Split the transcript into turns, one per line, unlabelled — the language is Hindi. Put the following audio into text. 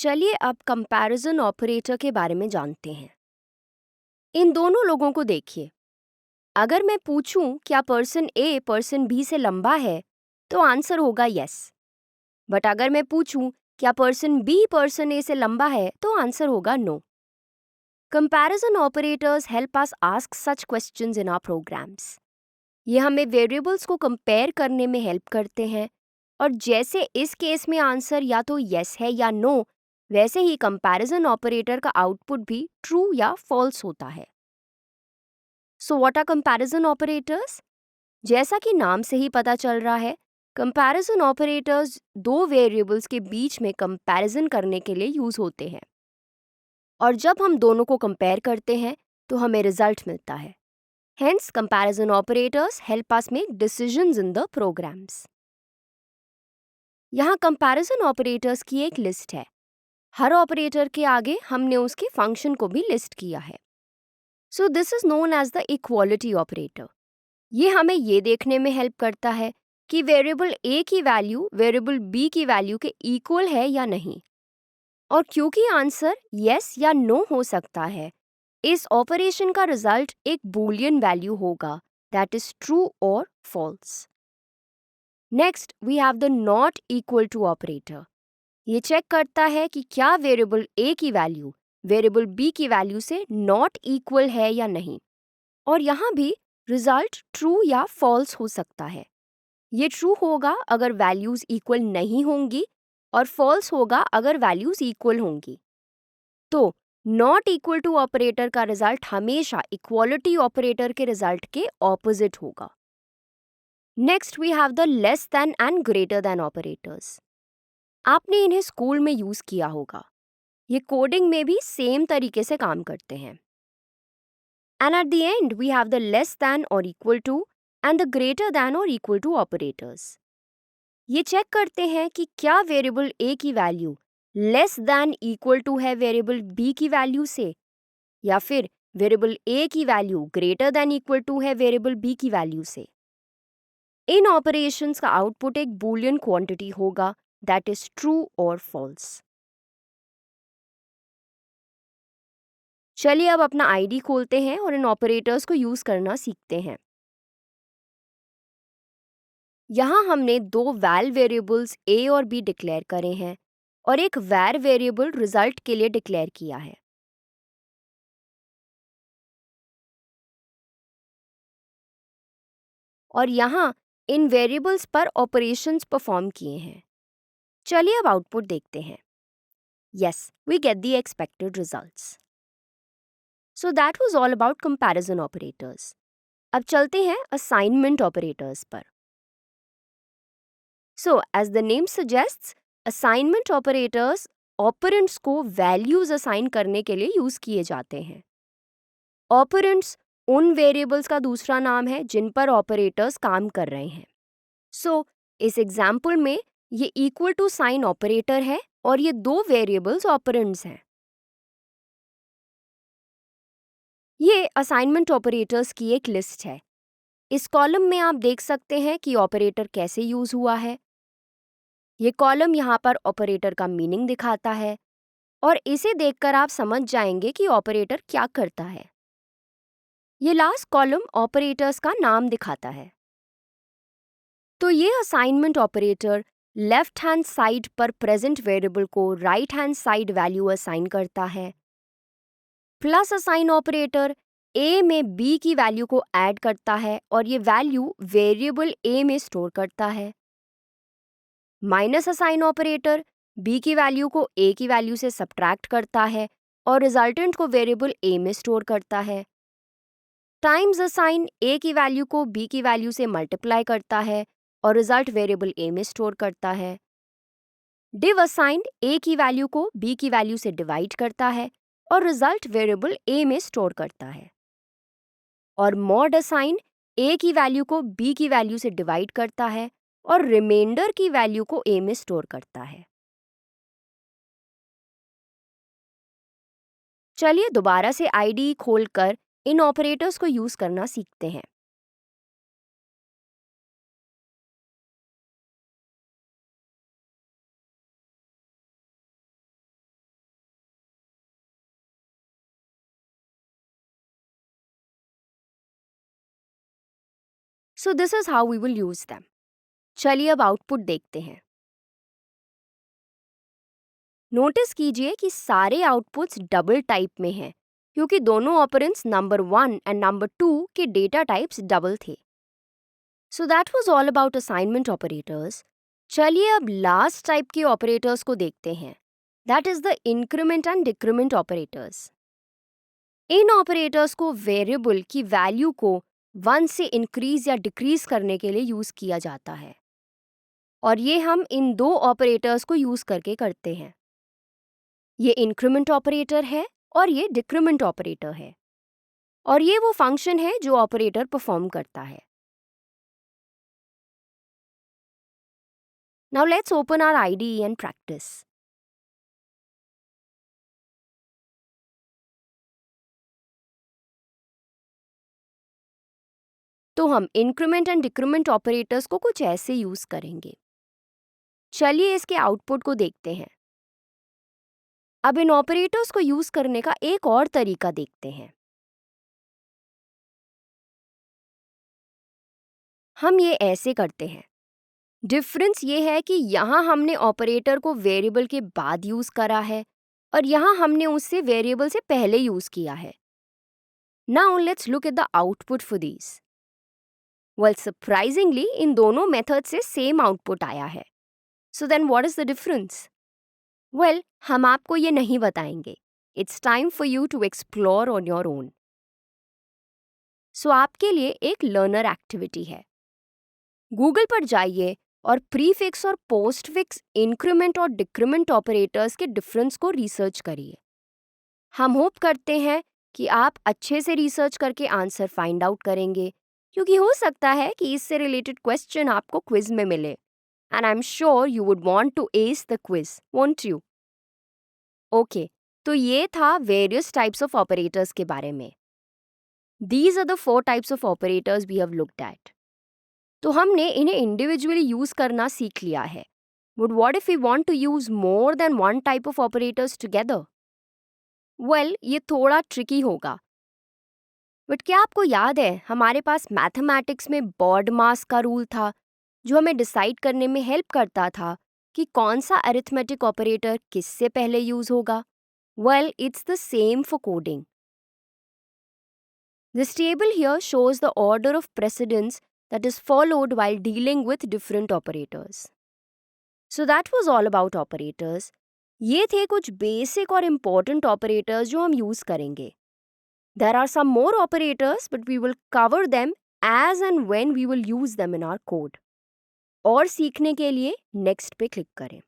चलिए अब कंपैरिजन ऑपरेटर के बारे में जानते हैं। इन दोनों लोगों को देखिए। अगर मैं पूछूं क्या पर्सन ए पर्सन बी से लंबा है तो आंसर होगा यस। बट अगर मैं पूछूं क्या पर्सन बी पर्सन ए से लंबा है तो आंसर होगा no. Comparison operators help us ask such questions in our programs. ये हमें वेरिएबल्स को कंपेयर करने में हेल्प करते हैं और जैसे इस केस में आंसर या तो यस है या नो, वैसे ही कंपैरिजन ऑपरेटर का आउटपुट भी ट्रू या फॉल्स होता है। So what are comparison operators? जैसा कि नाम से ही पता चल रहा है, कंपैरिजन ऑपरेटर्स दो वेरिएबल्स के बीच में कंपैरिजन करने के लिए यूज होते हैं और जब हम दोनों को कंपेयर करते हैं तो हमें रिजल्ट मिलता है। Hence, comparison operators help us make decisions in the programs. यहाँ कंपैरिजन ऑपरेटर्स की एक लिस्ट है। हर ऑपरेटर के आगे हमने उसके फंक्शन को भी लिस्ट किया है। So this is known as the equality operator. ये हमें ये देखने में हेल्प करता है कि वेरिएबल ए की वैल्यू वेरिएबल बी की वैल्यू के इक्वल है या नहीं। और क्योंकि आंसर यस या नो हो सकता है, इस ऑपरेशन का रिजल्ट एक बूलियन वैल्यू होगा, दैट इज ट्रू और false. Next we have the not equal to operator. ये चेक करता है कि क्या वेरिएबल ए की वैल्यू वेरिएबल बी की वैल्यू से नॉट इक्वल है या नहीं, और यहाँ भी रिजल्ट ट्रू या फॉल्स हो सकता है। ये ट्रू होगा अगर वैल्यूज इक्वल नहीं होंगी और फॉल्स होगा अगर वैल्यूज इक्वल होंगी। तो नॉट इक्वल टू ऑपरेटर का रिजल्ट हमेशा इक्वालिटी ऑपरेटर के रिजल्ट के ऑपोजिट होगा। Next we have the less than and greater than operators. आपने इन्हें स्कूल में यूज किया होगा। ये कोडिंग में भी सेम तरीके से काम करते हैं। And at the end we have the less than or equal to and the greater than or equal to operators. ये चेक करते हैं कि क्या वेरिएबल ए की value less than equal to है वेरिएबल बी की वैल्यू से, या फिर वेरिएबल ए की value greater than equal to है वेरिएबल बी की वैल्यू से। इन ऑपरेशंस का आउटपुट एक बूलियन क्वांटिटी होगा, दैट इज ट्रू और फॉल्स। चलिए अब अपना आईडी खोलते हैं और इन ऑपरेटर्स को यूज करना सीखते हैं। यहाँ हमने दो वैल वेरिएबल्स ए और बी डिक्लेयर करे हैं और एक वैर वेरिएबल रिजल्ट के लिए डिक्लेयर किया है। और यहाँ इन वेरिएबल्स पर ऑपरेशंस परफॉर्म किए हैं। चलिए अब आउटपुट देखते हैं। Yes, we get the expected results. So that was all about comparison operators. अब चलते हैं असाइनमेंट ऑपरेटर्स पर। So as the name suggests, assignment operators operands को वैल्यूज असाइन करने के लिए यूज किए जाते हैं। ऑपरेंड्स उन वेरिएबल्स का दूसरा नाम है जिन पर ऑपरेटर्स काम कर रहे हैं। सो इस एग्जाम्पल में ये इक्वल टू साइन ऑपरेटर है और ये दो वेरिएबल्स ऑपरेंड्स हैं। ये असाइनमेंट ऑपरेटर्स की एक लिस्ट है। इस कॉलम में आप देख सकते हैं कि ऑपरेटर कैसे यूज हुआ है। ये कॉलम यहाँ पर ऑपरेटर का मीनिंग दिखाता है और इसे देखकर आप समझ जाएंगे कि ऑपरेटर क्या करता है। ये लास्ट कॉलम ऑपरेटर्स का नाम दिखाता है। तो ये assignment operator left hand side पर प्रेजेंट वेरिएबल को right hand side value assign करता है। प्लस असाइन ऑपरेटर ए में बी की वैल्यू को ऐड करता है और ये वैल्यू वेरिएबल ए में स्टोर करता है। माइनस असाइन ऑपरेटर बी की वैल्यू को ए की वैल्यू से सब्ट्रैक्ट करता है और रिजल्टेंट को वेरिएबल ए में स्टोर करता है। टाइम्स असाइन ए की वैल्यू को बी की वैल्यू से मल्टीप्लाई करता है और रिजल्ट वेरिएबल ए में स्टोर करता है। डिव असाइन ए की वैल्यू को बी की वैल्यू से डिवाइड करता है और रिजल्ट वेरिएबल ए में स्टोर करता है। और मॉड असाइन ए की वैल्यू को बी की वैल्यू से डिवाइड करता है और रिमाइंडर की वैल्यू को ए में स्टोर करता है। चलिए दोबारा से आईडी खोलकर इन ऑपरेटर्स को यूज करना सीखते हैं। So this is how we will use them. चलिए अब आउटपुट देखते हैं। नोटिस कीजिए कि सारे आउटपुट्स डबल टाइप में हैं क्योंकि दोनों ऑपरेंड्स नंबर 1 एंड नंबर 2 के डेटा टाइप्स डबल थे। सो that was all about assignment operators. चलिए अब लास्ट टाइप के ऑपरेटर्स को देखते हैं, that is the increment and decrement operators. In operators को वेरिएबल की वैल्यू को 1 से इंक्रीज या डिक्रीज करने के लिए यूज किया जाता है, और ये हम इन दो ऑपरेटर्स को यूज करके करते हैं। ये इंक्रीमेंट ऑपरेटर है और ये डिक्रीमेंट ऑपरेटर है, और ये वो फंक्शन है जो ऑपरेटर परफॉर्म करता है। Now let's open our IDE and practise. तो हम इंक्रीमेंट एंड डिक्रीमेंट ऑपरेटर्स को कुछ ऐसे यूज करेंगे। चलिए इसके आउटपुट को देखते हैं। अब इन ऑपरेटर्स को यूज करने का एक और तरीका देखते हैं। हम ये ऐसे करते हैं। डिफरेंस ये है कि यहाँ हमने ऑपरेटर को वेरिएबल के बाद यूज करा है और यहाँ हमने उससे वेरिएबल से पहले यूज किया है। Now let's look at the output for these. Well surprisingly इन दोनों मेथड से सेम आउटपुट आया है। So then what is the difference? Well, हम आपको ये नहीं बताएंगे। It's time for you to explore on your own. So आपके लिए एक लर्नर एक्टिविटी है। गूगल पर जाइए और प्रीफिक्स और पोस्टफिक्स इंक्रीमेंट और डिक्रीमेंट ऑपरेटर्स के डिफरेंस को रिसर्च करिए। हम होप करते हैं कि आप अच्छे से रिसर्च करके आंसर फाइंड आउट करेंगे, क्योंकि हो सकता है कि इससे रिलेटेड क्वेश्चन आपको क्विज में मिले, and I am sure you would want to ace the quiz, won't you? Okay, तो ये था वेरियस टाइप्स ऑफ ऑपरेटर्स के बारे में। These are the 4 types of operators we have looked at. तो हमने इन्हें इंडिविजुअली यूज करना सीख लिया है। But what if we want to use more than one type of operators together? Well, ये थोड़ा ट्रिकी होगा। बट क्या आपको याद है हमारे पास मैथमेटिक्स में बॉड मास का रूल था, जो हमें डिसाइड करने में हेल्प करता था कि कौन सा अरिथमेटिक ऑपरेटर किससे पहले यूज होगा? Well, it's the same for coding. This table here shows the order of precedence that is followed while dealing with different operators. So that was all about operators. ये थे कुछ basic और important operators जो हम use करेंगे. There are some more operators, but we will cover them as and when we will use them in our code. और सीखने के लिए next पे click करें.